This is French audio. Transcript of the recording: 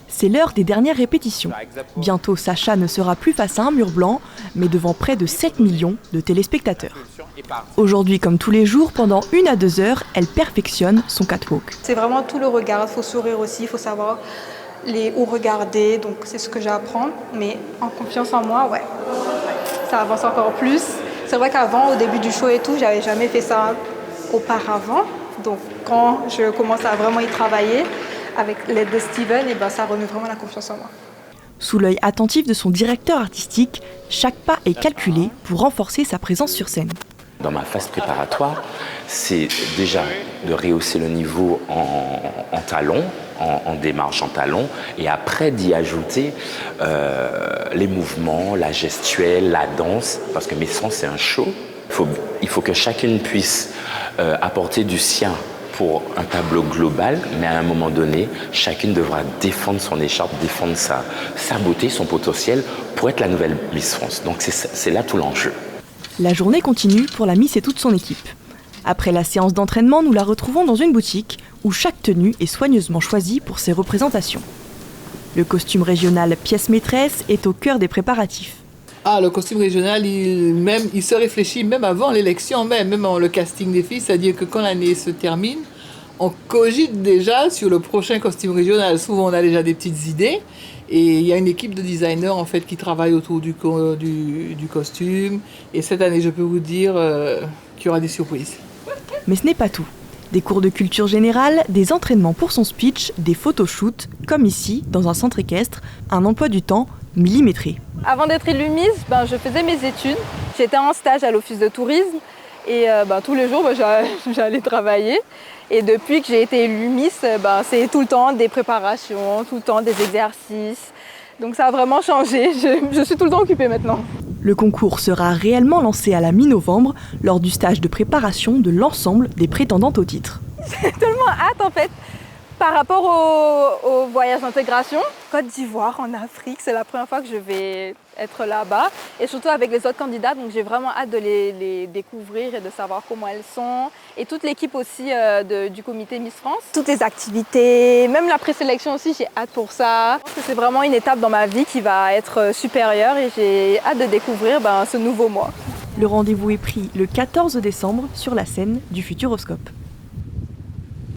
C'est l'heure des dernières répétitions. Bientôt, Sacha ne sera plus face à un mur blanc, mais devant près de 7 millions de téléspectateurs. Aujourd'hui, comme tous les jours, pendant 1 à 2 heures, elle perfectionne son catwalk. C'est vraiment tout le regard, il faut sourire aussi, il faut savoir où regarder, donc c'est ce que j'apprends. Mais en confiance en moi, ouais, ça avance encore plus. C'est vrai qu'avant, au début du show et tout, j'avais jamais fait ça auparavant. Donc quand je commence à vraiment y travailler, avec l'aide de Steven, et ça remet vraiment la confiance en moi. Sous l'œil attentif de son directeur artistique, chaque pas est calculé pour renforcer sa présence sur scène. Dans ma phase préparatoire, c'est déjà de rehausser le niveau en talons, en démarche en talons, et après d'y ajouter les mouvements, la gestuelle, la danse, parce que Miss France, c'est un show. Il faut que chacune puisse apporter du sien pour un tableau global, mais à un moment donné, chacune devra défendre son écharpe, défendre sa beauté, son potentiel pour être la nouvelle Miss France. Donc c'est là tout l'enjeu. La journée continue pour la Miss et toute son équipe. Après la séance d'entraînement, nous la retrouvons dans une boutique où chaque tenue est soigneusement choisie pour ses représentations. Le costume régional pièce maîtresse est au cœur des préparatifs. Le costume régional, il se réfléchit même avant l'élection, même en le casting des filles, c'est-à-dire que quand l'année se termine, on cogite déjà sur le prochain costume régional. Souvent, on a déjà des petites idées et il y a une équipe de designers en fait qui travaille autour du costume. Et cette année, je peux vous dire qu'il y aura des surprises. Mais ce n'est pas tout. Des cours de culture générale, des entraînements pour son speech, des photoshoots, comme ici, dans un centre équestre, un emploi du temps millimétré. Avant d'être élue Miss, je faisais mes études. J'étais en stage à l'office de tourisme et tous les jours, j'allais travailler. Et depuis que j'ai été élue Miss, c'est tout le temps des préparations, tout le temps des exercices. Donc ça a vraiment changé. Je suis tout le temps occupée maintenant. Le concours sera réellement lancé à la mi-novembre lors du stage de préparation de l'ensemble des prétendantes au titre. J'ai tellement hâte en fait. Par rapport au voyage d'intégration, Côte d'Ivoire, en Afrique, c'est la première fois que je vais être là-bas. Et surtout avec les autres candidats, donc j'ai vraiment hâte de les découvrir et de savoir comment elles sont. Et toute l'équipe aussi du comité Miss France. Toutes les activités, même la présélection aussi, j'ai hâte pour ça. Je pense que c'est vraiment une étape dans ma vie qui va être supérieure et j'ai hâte de découvrir ce nouveau moi. Le rendez-vous est pris le 14 décembre sur la scène du Futuroscope.